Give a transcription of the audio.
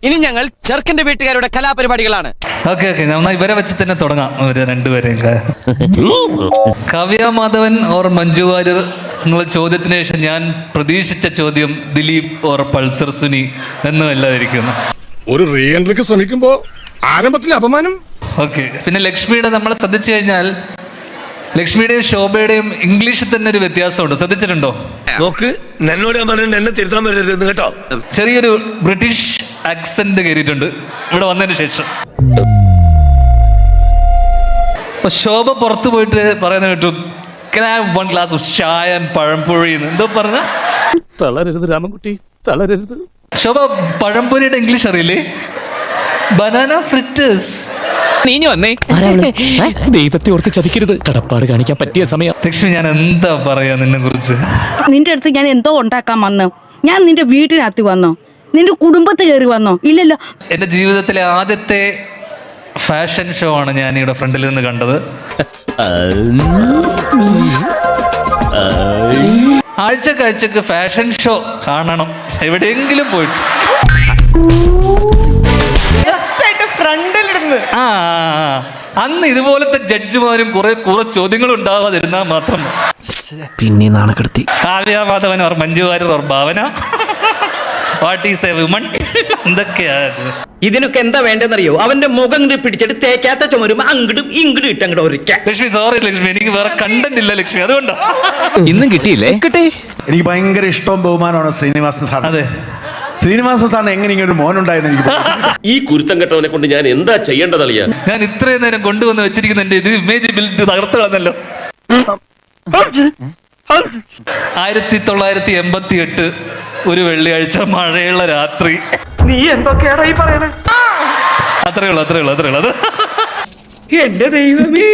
ഇനി ഞങ്ങൾ ചെറുക്കന്റെ വീട്ടുകാരുടെ കലാപരിപാടികളാണ്. ഓക്കെ നമ്മൾ ഇവരെ വെച്ച് തന്നെ തുടങ്ങാം. അവര് രണ്ടുപേരെയും കാവ്യ മാധവൻ ഓർ മഞ്ജു വാര്യർ എന്നുള്ള ചോദ്യത്തിന് ശേഷം ഞാൻ പ്രതീക്ഷിച്ച ചോദ്യം ദിലീപ് ഓർ പൾസർ സുനി എന്നുമല്ലാതിരിക്കുന്നു. ഒരു റീ എൻട്രിക്ക് ശ്രമിക്കുമ്പോ ആരംഭത്തിൽ അപമാനം. ഓക്കെ, പിന്നെ ലക്ഷ്മിയുടെ നമ്മൾ ശ്രദ്ധിച്ചു കഴിഞ്ഞാൽ ലക്ഷ്മിയുടെയും ശോഭയുടെയും ഇംഗ്ലീഷിൽ തന്നെ ഒരു വ്യത്യാസമുണ്ട്. ശ്രദ്ധിച്ചിട്ടുണ്ടോ? നോക്ക്, എന്നോട് ഞാൻ പറഞ്ഞു എന്നെ തിരുത്താൻ പറ്റരുത് കേട്ടോ. ചെറിയൊരു ബ്രിട്ടീഷ് ആക്സെന്റ് കയറിയിട്ടുണ്ട് ഇവിടെ വന്നതിന് ശേഷം. അപ്പൊ ശോഭ പുറത്തു പോയിട്ട് പറയുന്ന കേട്ടു, "Can I have one glass of chai and പഴംപൊഴി?" എന്തോ പറഞ്ഞ. തളരരുത് രാമൻകുട്ടി, തളരരുത്. ശോഭ, പഴംപൊരിയുടെ ഇംഗ്ലീഷ് അറിയില്ലേ? Banana fritters. നീഞ്ഞു വന്നേ. ദൈവത്തെ ഓർത്ത് ചതിക്കരുത്, കടപ്പാട് കാണിക്കാൻ പറ്റിയ സമയം. ലക്ഷ്മി, ഞാൻ എന്താ പറയാ നിന്നെ കുറിച്ച്? നിന്റെ അടുത്ത് ഞാൻ എന്തോ ഉണ്ടാക്കാൻ വന്നോ? ഞാൻ നിന്റെ വീട്ടിനകത്ത് വന്നോ? നിന്റെ കുടുംബത്ത് കയറി വന്നോ? ഇല്ലല്ലോ. എൻ്റെ ജീവിതത്തിലെ ആദ്യത്തെ ഫാഷൻ ഷോ ആണ് ഞാൻ ഇവിടെ ഫ്രണ്ടിൽ നിന്ന് കണ്ടത്. ആഴ്ചക്ക് ഫാഷൻ ഷോ കാണണം എവിടെയെങ്കിലും പോയിട്ട്. അന്ന് ഇതുപോലത്തെ ജഡ്ജിമാരും കുറെ ചോദ്യങ്ങൾ ഉണ്ടാവാതിരുന്നാൽ മാത്രം. പിന്നെ നാണക്കെടുത്തി. Kavya Madhavan or Manju Warrier or Bhavana, what is a woman? എന്തൊക്കെയാ ഇതിനൊക്കെ എന്താ വേണ്ടെന്നറിയോ? അവന്റെ മുഖം പിടിച്ചിട്ട് തേക്കാത്ത ചുമരും അങ്ങോട്ടും ഇങ്ങോട്ടും ഇട്ടങ്ങോട്ട് ഒരിക്കൽ. ലക്ഷ്മി, സോറി ലക്ഷ്മി, എനിക്ക് വേറെ കണ്ടന്റ് ഇല്ല ലക്ഷ്മി, അതുകൊണ്ടാ. ഇന്നും കിട്ടിയില്ലേ? കിട്ടി. എനിക്ക് ഭയങ്കര ഇഷ്ടവും ബഹുമാനമാണ് ശ്രീനിവാസൻ സാർ. അതെ, ശ്രീനിവാസൻ സാറിന് എങ്ങനെ ഇങ്ങനെ ഒരു മോനുണ്ടായെന്ന് എനിക്ക് ഈ കുരുത്തം കെട്ടവനെ കൊണ്ട് ഞാൻ എന്താ ചെയ്യേണ്ടതളിയാ? ഞാൻ ഇത്രയും നേരം കൊണ്ടുവന്ന് വെച്ചിരിക്കുന്ന എന്റെ ഇത് ഇമേജ് ബിൽഡ് തകർത്ത് കളഞ്ഞല്ലോ. 1988 ഒരു വെള്ളിയാഴ്ച മഴയുള്ള രാത്രി. നീ എന്തൊക്കെയാടാ ഈ പറയണേ? അത്രേ ഉള്ളൂ. എന്റെ ദൈവമേ.